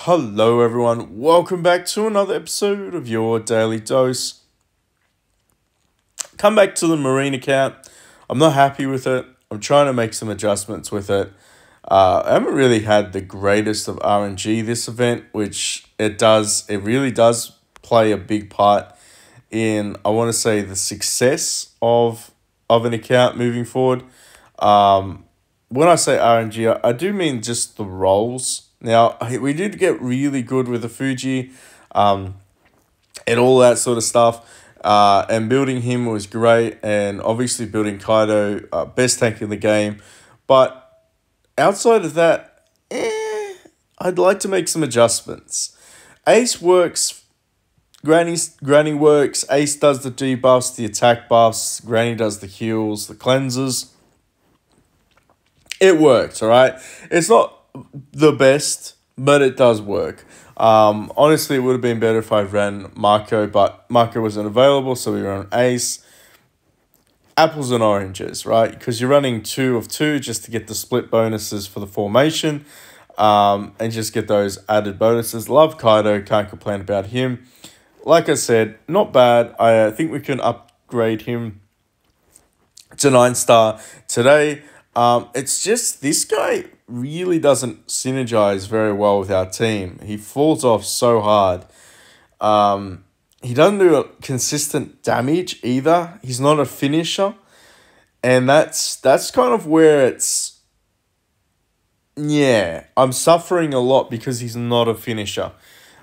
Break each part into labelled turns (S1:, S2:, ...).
S1: Hello, everyone. Welcome back to another episode of your Daily Dose. Come back to the Marine account. I'm not happy with it. I'm trying to make some adjustments with it. I haven't really had the greatest of RNG this event, which it really does play a big part in, I want to say, the success of an account moving forward. When I say RNG, I do mean just the roles. Now, we did get really good with the Fuji and all that sort of stuff. And building him was great. And obviously building Kaido, best tank in the game. But outside of that, I'd like to make some adjustments. Ace works, Granny works, Ace does the debuffs, the attack buffs, Granny does the heals, the cleansers. It works, all right? It's not the best, but it does work. Honestly, it would have been better if I ran Marco, but Marco wasn't available, so we ran Ace. Apples and oranges, right? Because you're running 2 of 2 just to get the split bonuses for the formation, and just get those added bonuses. Love Kaido, can't complain about him. Like I said, not bad. I think we can upgrade him to 9-star today. It's just this guy really doesn't synergize very well with our team. He falls off so hard. He doesn't do consistent damage either. He's not a finisher. And that's kind of where it's... Yeah, I'm suffering a lot because he's not a finisher.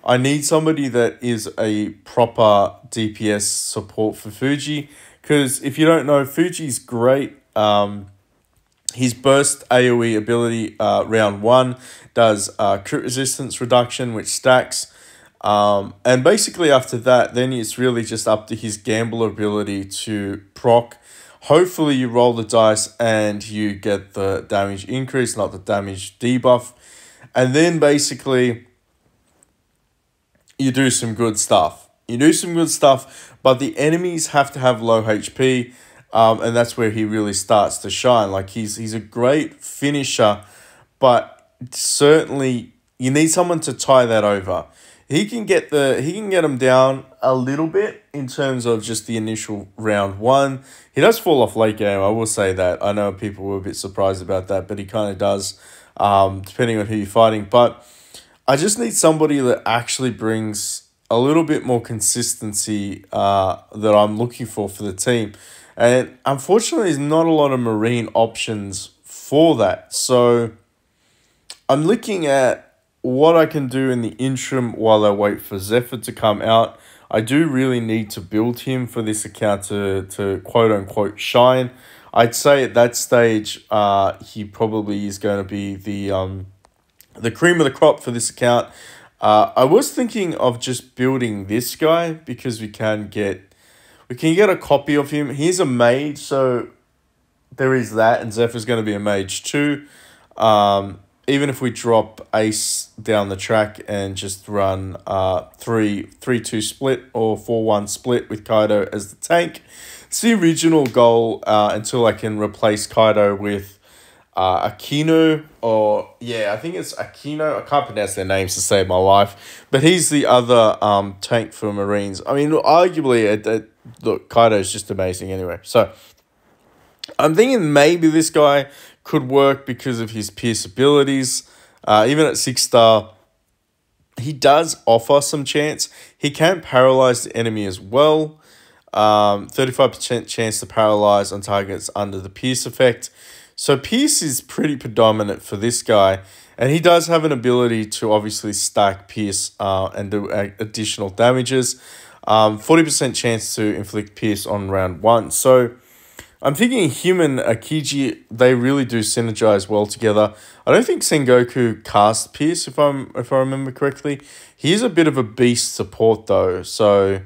S1: I need somebody that is a proper DPS support for Fuji. Because if you don't know, Fuji's great. His burst AoE ability, round 1, does crit resistance reduction, which stacks. And basically after that, then it's really just up to his gambler ability to proc. Hopefully you roll the dice and you get the damage increase, not the damage debuff. And then basically you do some good stuff. But the enemies have to have low HP. And that's where he really starts to shine. Like he's a great finisher, but certainly you need someone to tie that over. He can get him down a little bit in terms of just the initial round 1. He does fall off late game, I will say that. I know people were a bit surprised about that, but he kind of does, depending on who you're fighting. But I just need somebody that actually brings a little bit more consistency that I'm looking for the team. And unfortunately, there's not a lot of Marine options for that. So I'm looking at what I can do in the interim while I wait for Zephyr to come out. I do really need to build him for this account to quote-unquote shine. I'd say at that stage, he probably is going to be the cream of the crop for this account. I was thinking of just building this guy because we can get a copy of him. He's a mage, so there is that, and Zephyr's going to be a mage too. Even if we drop Ace down the track and just run 3-2 split or 4-1 split with Kaido as the tank, it's the original goal until I can replace Kaido with Aquino, or I think it's Aquino. I can't pronounce their names to save my life, but he's the other tank for Marines. I mean, arguably, look, Kaido's just amazing anyway. So I'm thinking maybe this guy could work because of his Pierce abilities. Even at 6-star, he does offer some chance. He can paralyze the enemy as well. 35% chance to paralyze on targets under the Pierce effect. So Pierce is pretty predominant for this guy. And he does have an ability to obviously stack Pierce and do additional damages. 40% chance to inflict Pierce on round 1. So I'm thinking him and Akiji, they really do synergize well together. I don't think Sengoku casts Pierce, if I remember correctly. He is a bit of a beast support though, so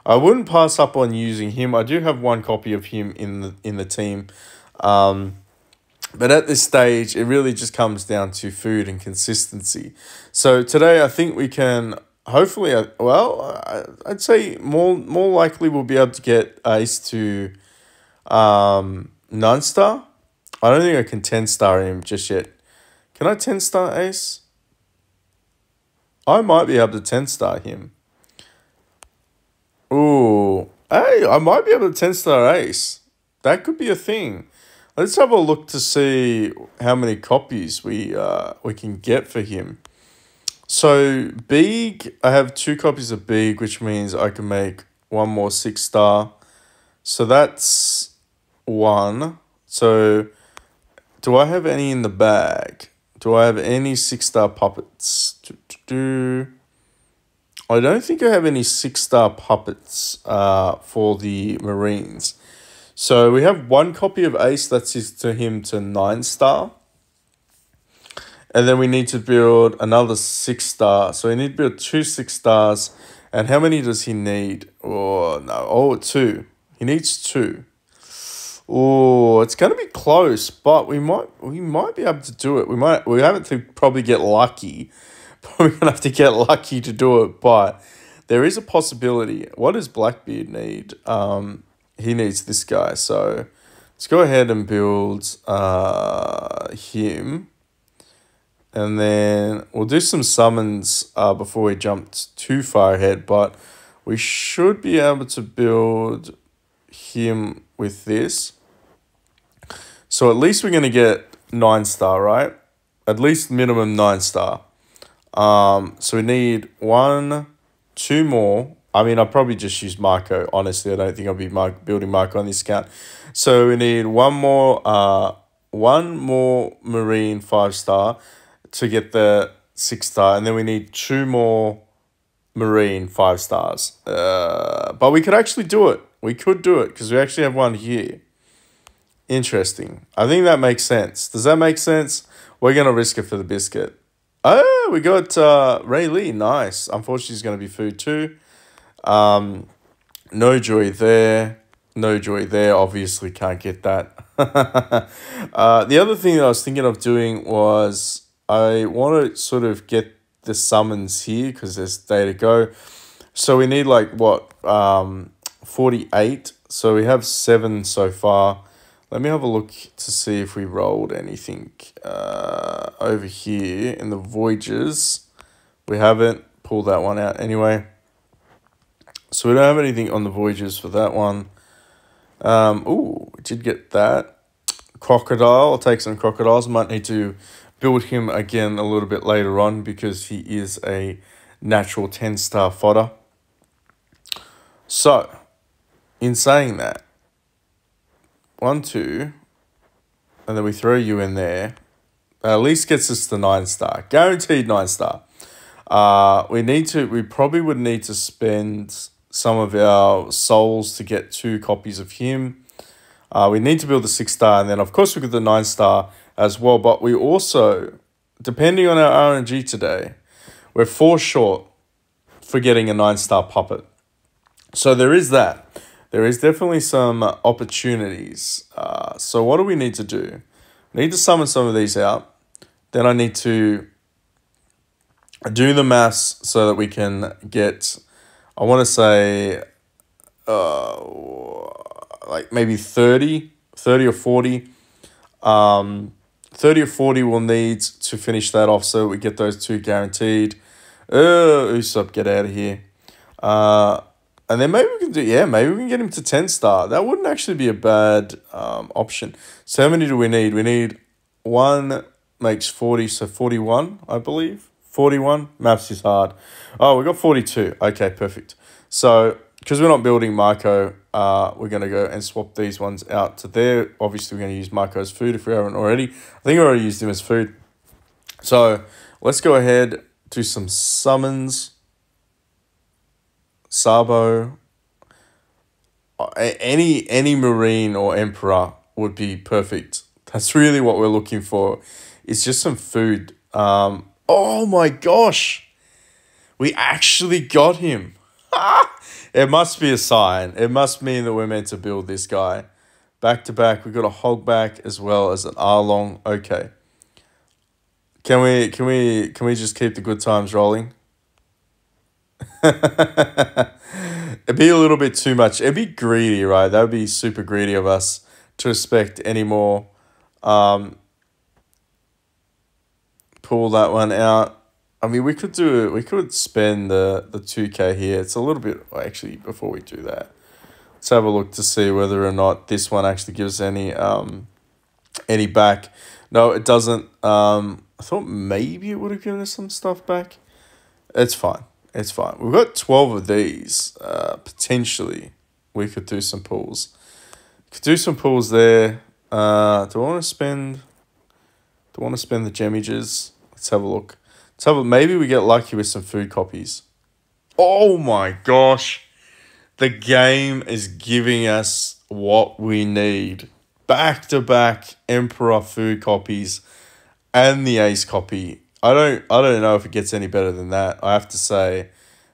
S1: I wouldn't pass up on using him. I do have one copy of him in the team. But at this stage, it really just comes down to food and consistency. So today, I think we can hopefully, I'd say more likely we'll be able to get Ace to 9-star. I don't think I can 10-star him just yet. Can I 10-star Ace? I might be able to 10-star him. Ooh. Hey, I might be able to 10-star Ace. That could be a thing. Let's have a look to see how many copies we can get for him. So, Big, I have 2 copies of Big, which means I can make one more 6-star. So that's 1. So, do I have any in the bag? Do I have any 6-star puppets? I don't think I have any 6-star puppets for the Marines. So we have 1 copy of Ace, that's to him to 9-star. And then we need to build another 6-star. So we need to build 2 6-stars. And how many does he need? Oh, no. Oh, 2. He needs 2. Oh, it's going to be close, but we might be able to do it. We have to probably get lucky. Probably going to have to get lucky to do it, but there is a possibility. What does Blackbeard need? He needs this guy. So let's go ahead and build him. And then we'll do some summons before we jump too far ahead. But we should be able to build him with this. So at least we're going to get 9-star, right? At least minimum 9-star. So we need 1, 2 more. I mean, I'll probably just use Marco. Honestly, I don't think I'll be building Marco on this account. So we need one more Marine 5-star to get the 6-star, and then we need 2 more Marine 5-stars. But we could actually do it. We could do it because we actually have 1 here. Interesting. I think that makes sense. Does that make sense? We're going to risk it for the biscuit. Oh, we got Ray Lee. Nice. Unfortunately, he's going to be food too. No joy there. No joy there. Obviously, can't get that. The other thing that I was thinking of doing was I want to sort of get the summons here because there's day to go. So we need like, what, 48. So we have 7 so far. Let me have a look to see if we rolled anything over here in the Voyages. We haven't pulled that one out anyway. So we don't have anything on the Voyages for that one. Ooh, we did get that. Crocodile. I'll take some crocodiles. Might need to build him again a little bit later on because he is a natural 10-star fodder. So, in saying that, 1, 2, and then we throw you in there. At least gets us to 9-star. Guaranteed 9-star. We probably would need to spend some of our souls to get 2 copies of him. We need to build the 6-star, and then of course we get the 9-star as well. But we also, depending on our RNG today, we're 4 short for getting a 9-star puppet. So there is that. There is definitely some opportunities. So what do we need to do? We need to summon some of these out. Then I need to do the maths so that we can get, I want to say, like maybe 30 or 40. 30 or 40 we'll need to finish that off so we get those 2 guaranteed. Usopp, get out of here. And then maybe we can do, maybe we can get him to 10-star. That wouldn't actually be a bad option. So how many do we need? We need 1 makes 40, so 41, I believe. 41. Maths is hard. Oh, we got 42. Okay, perfect. So, because we're not building Marco, we're going to go and swap these ones out to there. Obviously, we're going to use Marco as food if we haven't already. I think I already used him as food. So, let's go ahead, do some summons. Sabo. Any Marine or Emperor would be perfect. That's really what we're looking for. It's just some food. Oh my gosh. We actually got him. It must be a sign. It must mean that we're meant to build this guy. Back to back. We've got a Hogback as well as an Arlong. Okay. Can we just keep the good times rolling? It'd be a little bit too much. It'd be greedy, right? That would be super greedy of us to expect any more. Pull that one out. I mean, we could spend the 2K here. It's a little bit, actually, before we do that, let's have a look to see whether or not this one actually gives any back. No, it doesn't. I thought maybe it would have given us some stuff back. It's fine. It's fine. We've got 12 of these. Potentially, we could do some pulls. Could do some pulls there. Do I want to spend? Do I want to spend the Gemiges? Let's have a look. Let's have a, maybe we get lucky with some food copies. Oh my gosh. The game is giving us what we need. Back-to-back Emperor food copies and the Ace copy. I don't know if it gets any better than that. I have to say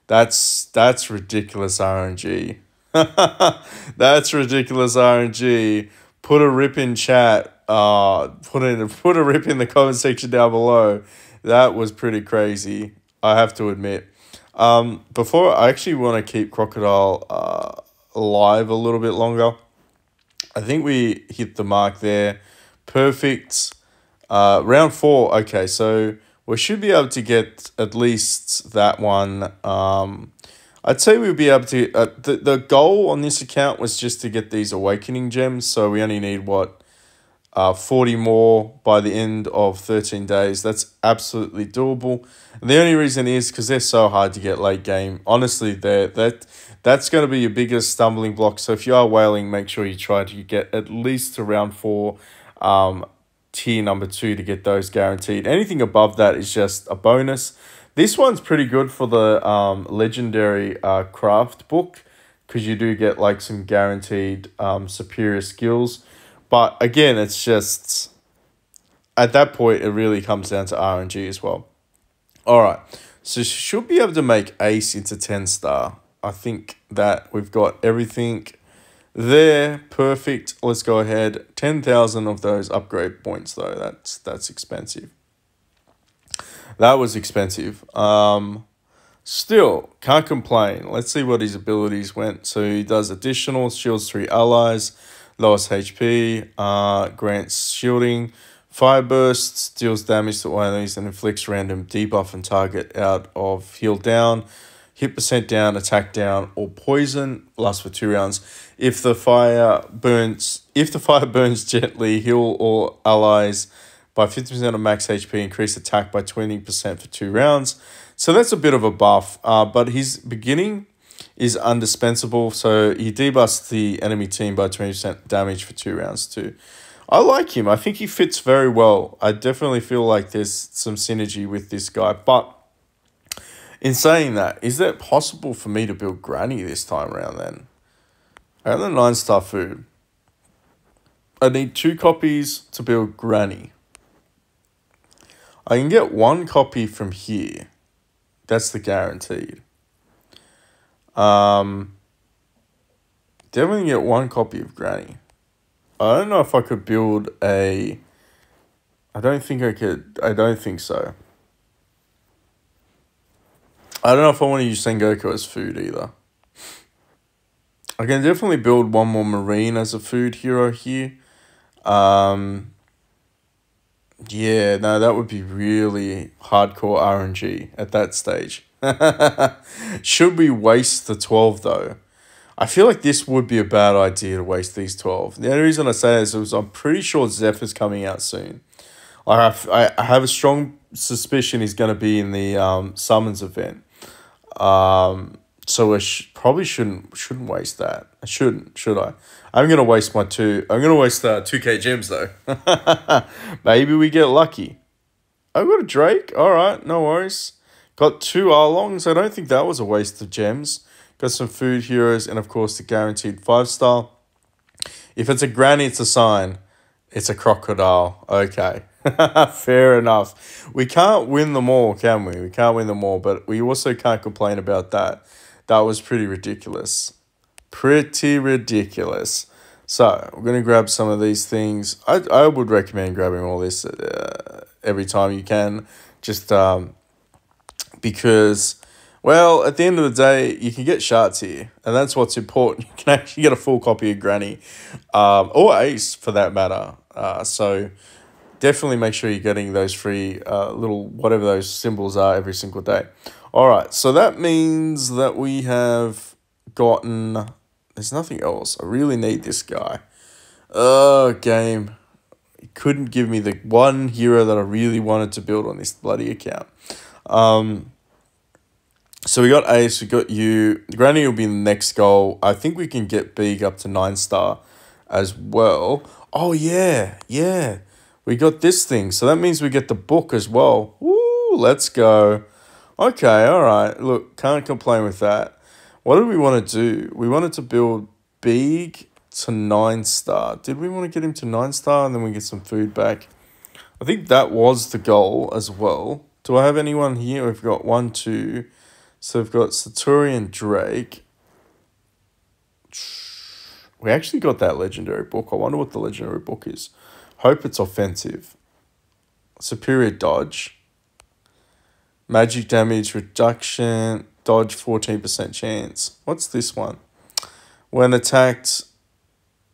S1: that's ridiculous RNG. That's ridiculous RNG. Put a rip in chat. Put a rip in the comment section down below. That was pretty crazy, I have to admit. Before, I actually want to keep Crocodile alive a little bit longer. I think we hit the mark there. Perfect. Round 4. Okay, so we should be able to get at least that one. I'd say we'd be able to... the goal on this account was just to get these Awakening Gems. So we only need, 40 more by the end of 13 days. That's absolutely doable. And the only reason is because they're so hard to get late game. Honestly, that's going to be your biggest stumbling block. So if you are whaling, make sure you try to get at least to round 4, tier number 2 to get those guaranteed. Anything above that is just a bonus. This one's pretty good for the legendary craft book, because you do get like some guaranteed superior skills. But again, it's just, at that point, it really comes down to RNG as well. All right, so should be able to make Ace into 10-star. I think that we've got everything there. Perfect. Let's go ahead. 10,000 of those upgrade points, though. That's expensive. That was expensive. Still, can't complain. Let's see what his abilities went. So he does additional, shields 3 allies, lowest HP, grants shielding, fire bursts, deals damage to enemies and inflicts random debuff and target out of heal down, hit percent down, attack down, or poison. Lasts for 2 rounds. If the fire burns gently, heal all allies by 50% of max HP, increase attack by 20% for 2 rounds. So that's a bit of a buff, but his beginning is indispensable, so he debuffs the enemy team by 20% damage for 2 rounds too. I like him. I think he fits very well. I definitely feel like there's some synergy with this guy. But in saying that, is it possible for me to build Granny this time around then? I have the 9-star food. I need 2 copies to build Granny. I can get 1 copy from here. That's the guaranteed. Definitely get 1 copy of Granny. I don't know if I could build a... I don't think I could. I don't think so. I don't know if I want to use Sengoku as food either. I can definitely build 1 more Marine as a food hero here. Yeah, no, that would be really hardcore RNG at that stage. Should we waste the 12 though? I feel like this would be a bad idea to waste these 12. The only reason I say this is I'm pretty sure Zephyr's coming out soon. I have a strong suspicion he's going to be in the summons event. So I probably shouldn't waste that. I shouldn't, should I? I'm going to waste my 2. I'm going to waste 2K gems though. Maybe we get lucky. I've got a Drake. All right, no worries. Got 2 Arlongs. I don't think that was a waste of gems. Got some food heroes and, of course, the guaranteed 5-star. If it's a Granny, it's a sign. It's a Crocodile. Okay. Fair enough. We can't win them all, can we? We can't win them all, but we also can't complain about that. That was pretty ridiculous. Pretty ridiculous. So, we're going to grab some of these things. I would recommend grabbing all this every time you can. Just because... Well, at the end of the day, you can get shards here, and that's what's important. You can actually get a full copy of Granny, or Ace for that matter. So definitely make sure you're getting those free little whatever those symbols are every single day. All right, so that means that we have gotten. There's nothing else. I really need this guy. Game. It couldn't give me the one hero that I really wanted to build on this bloody account. So we got Ace, we got you. Granny will be the next goal. I think we can get Big up to 9-star as well. Oh, yeah. We got this thing. So that means we get the book as well. Woo, let's go. Okay, all right. Look, can't complain with that. What did we want to do? We wanted to build Big to 9-star. Did we want to get him to 9-star and then we get some food back? I think that was the goal as well. Do I have anyone here? We've got 1, 2. So we've got Saturian Drake. We actually got that legendary book. I wonder what the legendary book is. Hope it's offensive. Superior dodge. Magic damage reduction. Dodge 14% chance. What's this one? When attacked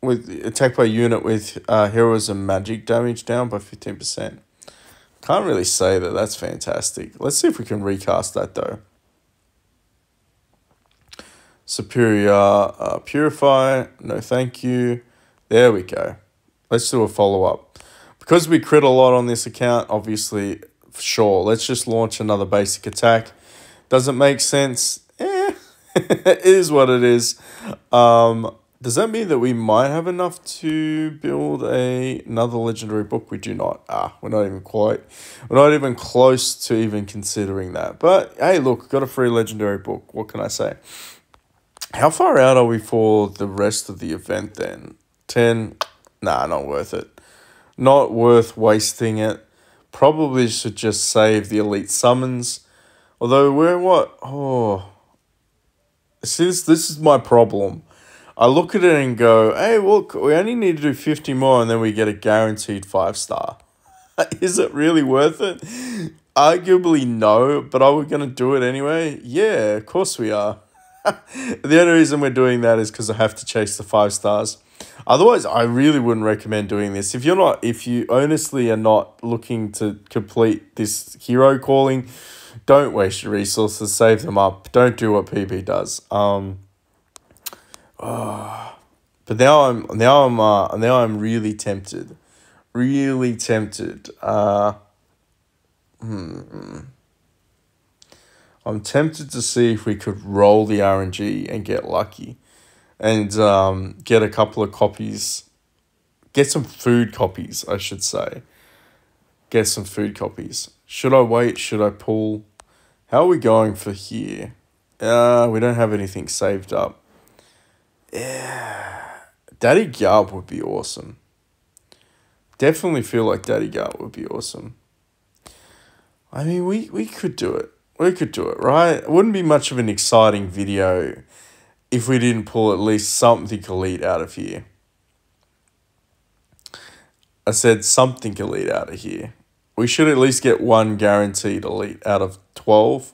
S1: by a unit with heroism magic damage down by 15%. Can't really say that that's fantastic. Let's see if we can recast that though. Superior Purify. No thank you. There we go. Let's do a follow-up. Because we crit a lot on this account, obviously, sure, let's just launch another basic attack. Doesn't make sense. It is what it is. Does that mean that we might have enough to build another legendary book? We do not. We're not even close to even considering that. But hey, look, got a free legendary book. What can I say? How far out are we for the rest of the event then? 10? Nah, not worth it. Not worth wasting it. Probably should just save the elite summons. Although we're what? Oh, see, this is my problem. I look at it and go, hey, look, we only need to do 50 more and then we get a guaranteed 5-star. Is it really worth it? Arguably no, but are we going to do it anyway? Yeah, of course we are. The only reason we're doing that is because I have to chase the 5 stars. Otherwise, I really wouldn't recommend doing this. If you honestly are not looking to complete this hero calling, don't waste your resources, save them up. Don't do what PB does. But now I'm really tempted. Really tempted. I'm tempted to see if we could roll the RNG and get lucky. And get a couple of copies. Get some food copies, I should say. Get some food copies. Should I wait? Should I pull? How are we going for here? We don't have anything saved up. Yeah. Daddy Garb would be awesome. Definitely feel like Daddy Garb would be awesome. I mean, we could do it. We could do it, right? It wouldn't be much of an exciting video if we didn't pull at least something elite out of here. I said something elite out of here. We should at least get one guaranteed elite out of 12.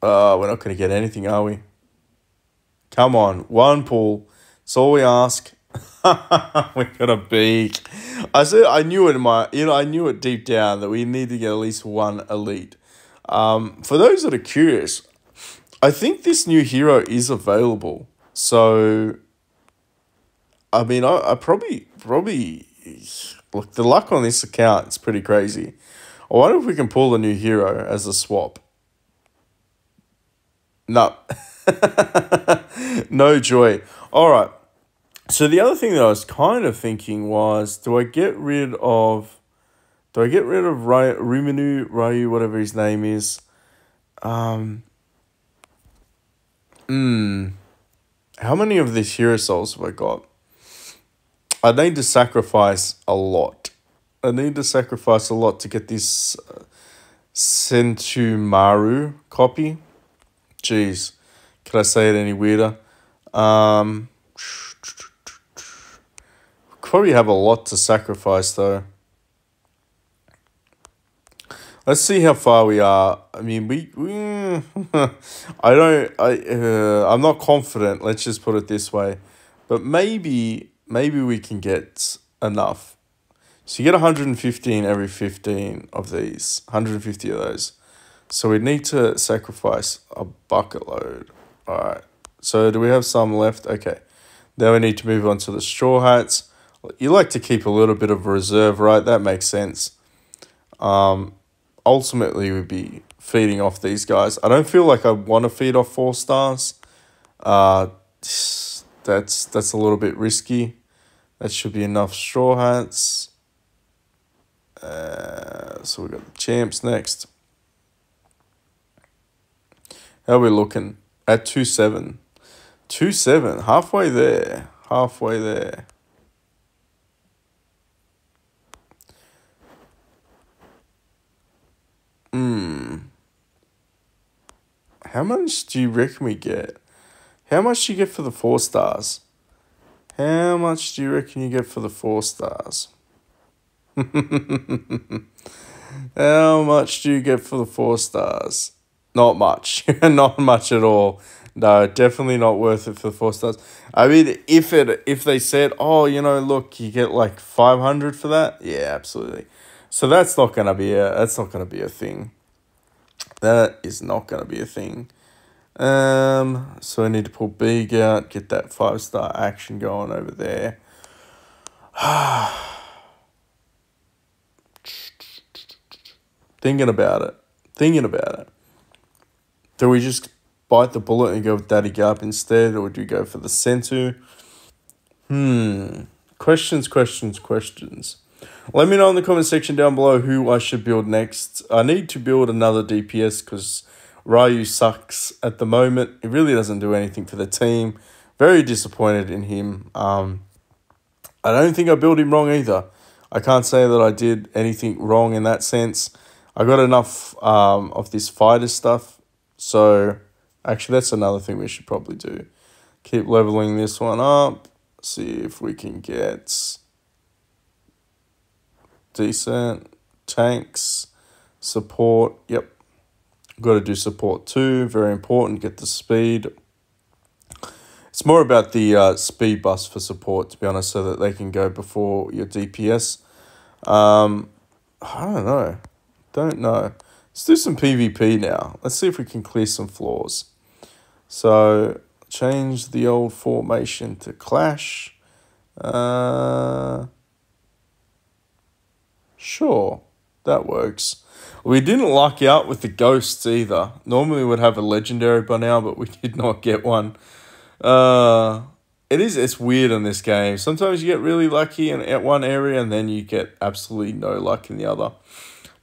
S1: We're not going to get anything, are we? Come on, one pull. That's all we ask. We got a beak. I knew it I knew it deep down that we need to get at least one elite. For those that are curious, I think this new hero is available. So, I mean, I probably look, the luck on this account is pretty crazy. I wonder if we can pull a new hero as a swap. No. No joy. All right. So the other thing that I was kind of thinking was, do I get rid of Ryu, whatever his name is? How many of these hero souls have I got? I need to sacrifice a lot. I need to sacrifice a lot to get this Sentumaru copy. Jeez. Could I say it any weirder? Probably have a lot to sacrifice though. Let's see how far we are. I mean, I'm not confident. Let's just put it this way. But maybe we can get enough. So you get 115 every 15 of these. 150 of those. So we need to sacrifice a bucket load. Alright. So do we have some left? Okay. Then we need to move on to the straw hats. You like to keep a little bit of reserve, right? That makes sense. Ultimately, we'd be feeding off these guys. I don't feel like I want to feed off 4 stars. That's a little bit risky. That should be enough straw hats. So we've got the champs next. How are we looking? At 2-7. 2-7. Halfway there. Halfway there. How much do you reckon we get? How much do you get for the 4 stars? How much do you reckon you get for the 4 stars? How much do you get for the 4 stars? Not much. Not much at all. No, definitely not worth it for the 4 stars. I mean, if they said, oh, you know, look, you get like 500 for that. Yeah, absolutely. So that's not gonna be a thing. That is not gonna be a thing. So I need to pull Big out, get that 5-star action going over there. Thinking about it. Do we just bite the bullet and go with Daddy Garp instead, or do we go for the Sentu? Questions. Let me know in the comment section down below who I should build next. I need to build another DPS because Ryu sucks at the moment. He really doesn't do anything for the team. Very disappointed in him. I don't think I built him wrong either. I can't say that I did anything wrong in that sense. I got enough of this fighter stuff. So, actually, that's another thing we should probably do. Keep leveling this one up. See if we can get decent tanks, support. Yep. Got to do support too. Very important. Get the speed. It's more about the speed bust for support, to be honest, so that they can go before your DPS. I don't know. Let's do some PvP now. Let's see if we can clear some flaws. So, change the old formation to clash. Sure, that works. We didn't luck out with the ghosts either. Normally we'd have a legendary by now, but we did not get one. It's weird in this game. Sometimes you get really lucky at one area and then you get absolutely no luck in the other.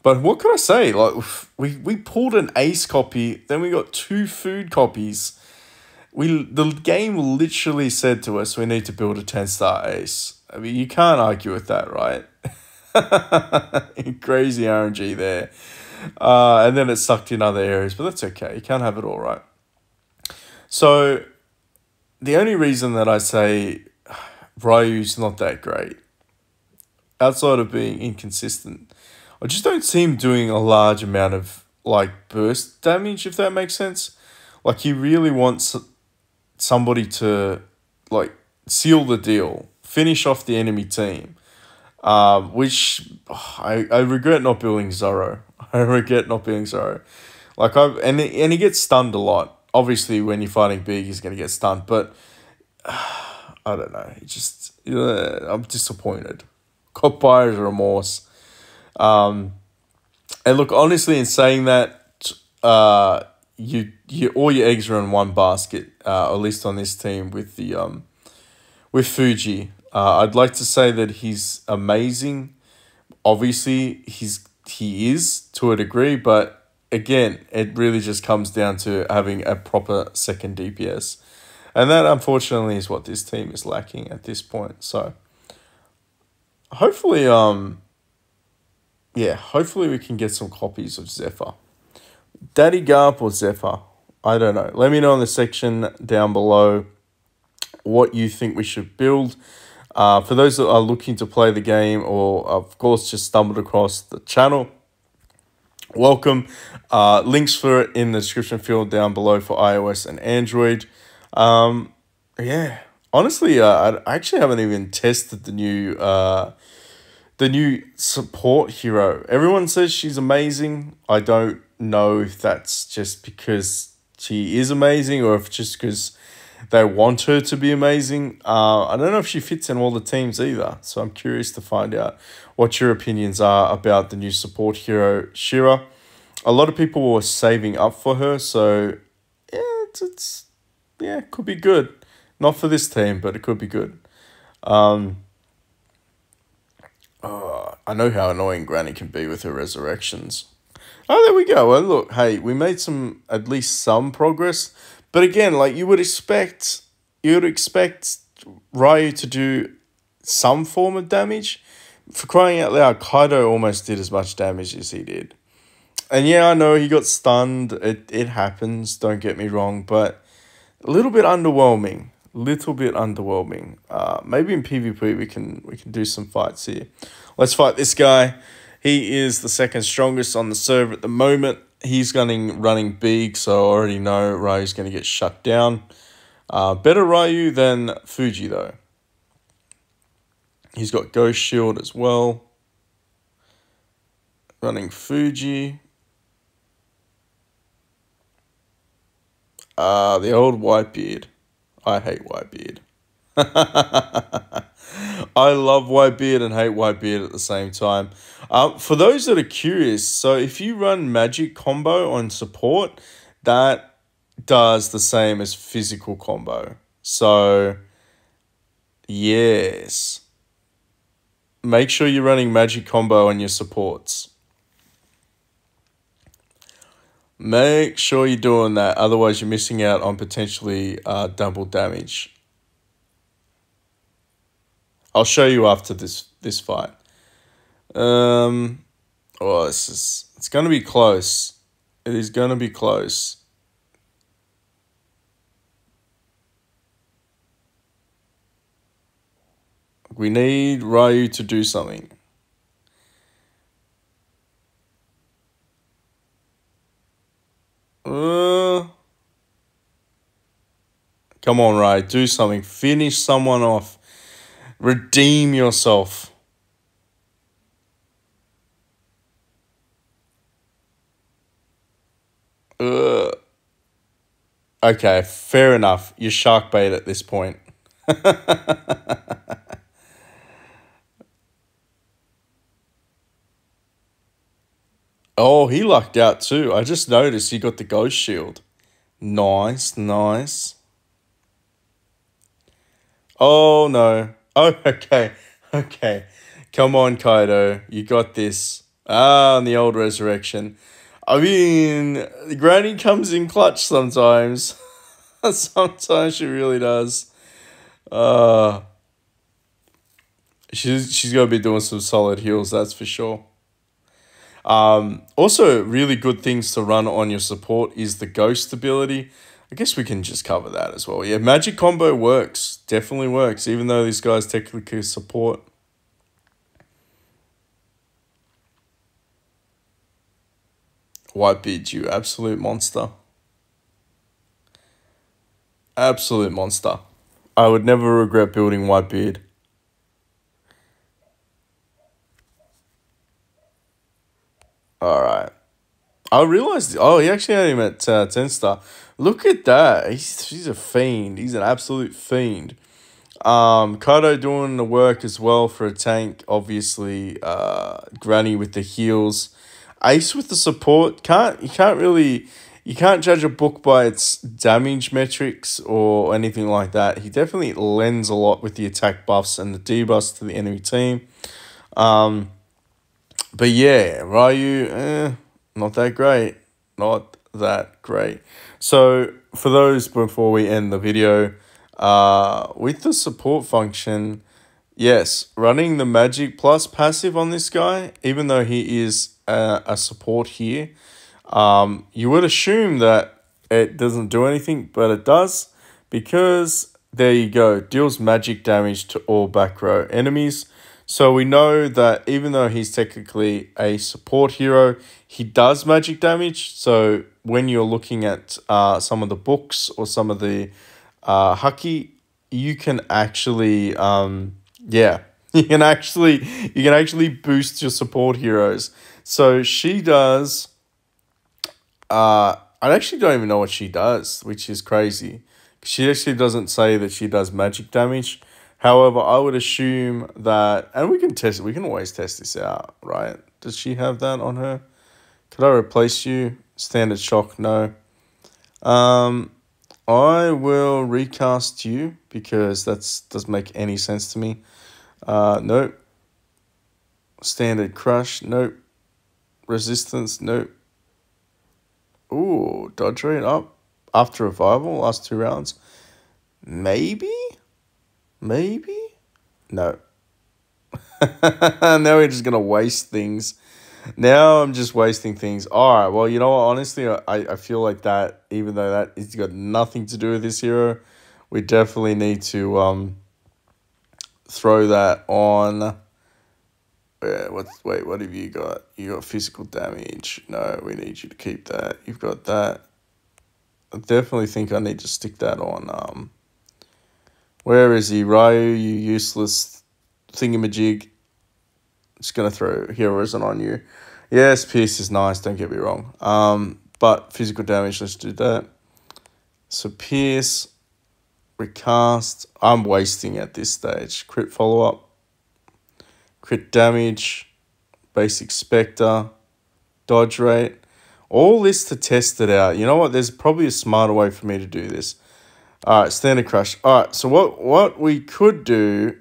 S1: But what can I say? Like we pulled an ace copy, then we got 2 food copies. The game literally said to us we need to build a 10-star ace. I mean, you can't argue with that, right? Crazy RNG there. And then it sucked in other areas, but that's okay. You can't have it all, right? So the only reason that I say Ryu's not that great, outside of being inconsistent, I just don't see him doing a large amount of like burst damage, if that makes sense. Like he really wants somebody to like seal the deal, finish off the enemy team. Which I regret not building Zoro. Like and he gets stunned a lot. Obviously, when you're fighting big, he's gonna get stunned. But I don't know. I'm disappointed. Got buyer's remorse. And look, honestly, in saying that, you all your eggs are in one basket. At least on this team with the with Fuji. I'd like to say that he's amazing. Obviously, he is to a degree, but again, it really just comes down to having a proper second DPS. And that, unfortunately, is what this team is lacking at this point. So, hopefully, hopefully we can get some copies of Zephyr. Daddy Garp or Zephyr? I don't know. Let me know in the section down below what you think we should build. For those that are looking to play the game or, of course, just stumbled across the channel, welcome. Links for it in the description field down below for iOS and Android. Honestly, I actually haven't even tested the new the new support hero. Everyone says she's amazing. I don't know if that's just because she is amazing or if just because they want her to be amazing. I don't know if she fits in all the teams either. So I'm curious to find out what your opinions are about the new support hero, Shira. A lot of people were saving up for her. So yeah, it could be good. Not for this team, but it could be good. I know how annoying Granny can be with her resurrections. Oh, there we go. Well, look, hey, we made at least some progress. But again, like you would expect Ryu to do some form of damage. For crying out loud, Kaido almost did as much damage as he did. And yeah, I know he got stunned. It happens, don't get me wrong, but a little bit underwhelming. Maybe in PvP we can do some fights here. Let's fight this guy. He is the second strongest on the server at the moment. He's running big, so I already know Ryu's going to get shut down. Better Ryu than Fuji, though. He's got Ghost Shield as well. Running Fuji. The old Whitebeard. I hate Whitebeard. I love Whitebeard and hate Whitebeard at the same time. For those that are curious, so if you run magic combo on support, that does the same as physical combo. So, yes. Make sure you're running magic combo on your supports. Make sure you're doing that, otherwise you're missing out on potentially double damage. I'll show you after this fight. It's going to be close. It is going to be close. We need Ryu to do something. Come on, Ryu, do something. Finish someone off. Redeem yourself. Okay, fair enough. You're shark bait at this point. Oh, he lucked out too. I just noticed he got the ghost shield. Nice, nice. Oh, no. Oh, okay. Okay. Come on, Kaido. You got this. And the old resurrection. I mean, Granny comes in clutch sometimes. Sometimes she really does. She's going to be doing some solid heals, that's for sure. Also, really good things to run on your support is the ghost ability. I guess we can just cover that as well. Yeah, magic combo works. Definitely works, even though this guy's technically support. Whitebeard, you absolute monster. Absolute monster. I would never regret building Whitebeard. Alright. I realized, he actually had him at 10 star. Look at that. He's a fiend. He's an absolute fiend. Kaido doing the work as well for a tank. Obviously, Granny with the heals. Ace with the support. You can't judge a book by its damage metrics or anything like that. He definitely lends a lot with the attack buffs and the debuffs to the enemy team. But yeah, Ryu, not that great. Not that great. So for those, before we end the video, with the support function, yes, running the Magic Plus passive on this guy, even though he is a support here, you would assume that it doesn't do anything, but it does, because there you go, deals magic damage to all back row enemies. So we know that even though he's technically a support hero, he does magic damage. So when you're looking at some of the books or some of the Haki, you can actually, You can actually boost your support heroes. So she does. I actually don't even know what she does, which is crazy. She actually doesn't say that she does magic damage. However, I would assume that, and we can test. We can always test this out, right? Does she have that on her? Could I replace you? Standard shock, no. I will recast you because that doesn't make any sense to me. Nope. Standard crush, nope. Resistance, nope. Ooh, dodge rate up after revival, last 2 rounds. Maybe? Maybe? No. Now we're just going to waste things. Now I'm just wasting things. All right, well, you know what? Honestly, I feel like that, even though that has got nothing to do with this hero, we definitely need to throw that on. Wait, what have you got? You got physical damage. No, we need you to keep that. You've got that. I definitely think I need to stick that on. Where is he? Ryu, you useless thingamajig. Just gonna throw heroism on you. Yes, Pierce is nice, don't get me wrong. But physical damage, let's do that. So Pierce, recast. I'm wasting at this stage. Crit follow-up. Crit damage. Basic Spectre. Dodge rate. All this to test it out. You know what? There's probably a smarter way for me to do this. Alright, Standard Crush. Alright, so what we could do,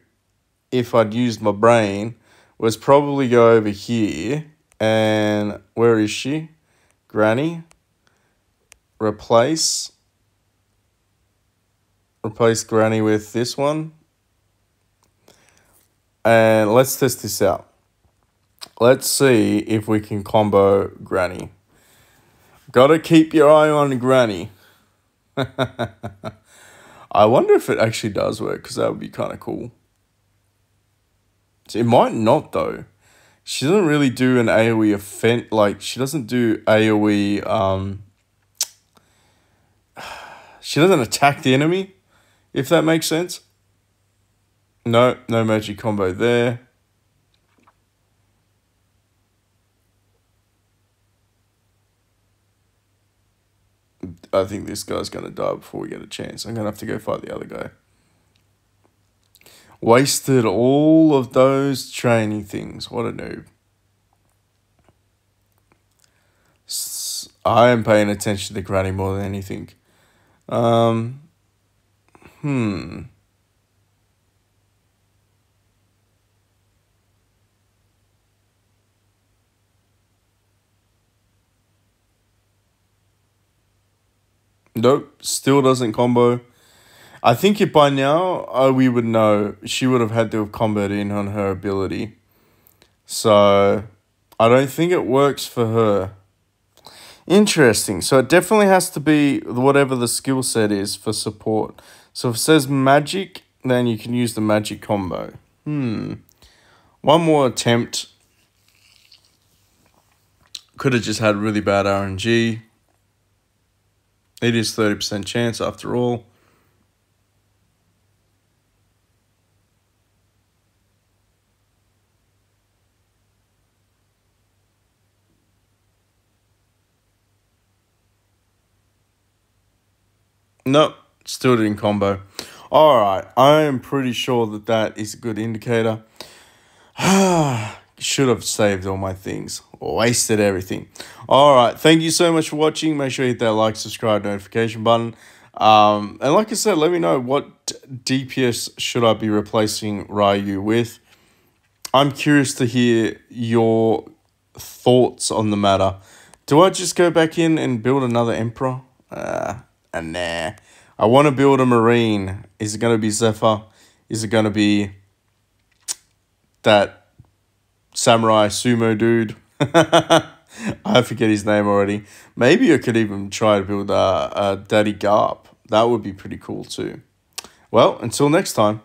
S1: if I'd used my brain, was probably go over here. And where is she? Granny. Replace Granny with this one. And let's test this out. Let's see if we can combo Granny. Gotta keep your eye on Granny. I wonder if it actually does work, because that would be kind of cool. It might not, though. She doesn't really do an AoE offense. Like, she doesn't do AoE... She doesn't attack the enemy, if that makes sense. No magic combo there. I think this guy's going to die before we get a chance. I'm going to have to go fight the other guy. Wasted all of those training things. What a noob. I am paying attention to Granny more than anything. Nope, still doesn't combo. I think if by now we would know, she would have had to have comboed in on her ability. So I don't think it works for her. Interesting. So it definitely has to be whatever the skill set is for support. So if it says magic, then you can use the magic combo. One more attempt. Could have just had really bad RNG. It is 30% chance after all. Nope, still didn't combo. Alright, I am pretty sure that that is a good indicator. Should have saved all my things. Wasted everything. Alright, thank you so much for watching. Make sure you hit that like, subscribe, notification button. And like I said, let me know what DPS should I be replacing Ryu with. I'm curious to hear your thoughts on the matter. Do I just go back in and build another Emperor? Nah. I want to build a Marine. Is it going to be Zephyr? Is it going to be that samurai sumo dude? I forget his name already. Maybe I could even try to build a Daddy Garp. That would be pretty cool too. Well, until next time.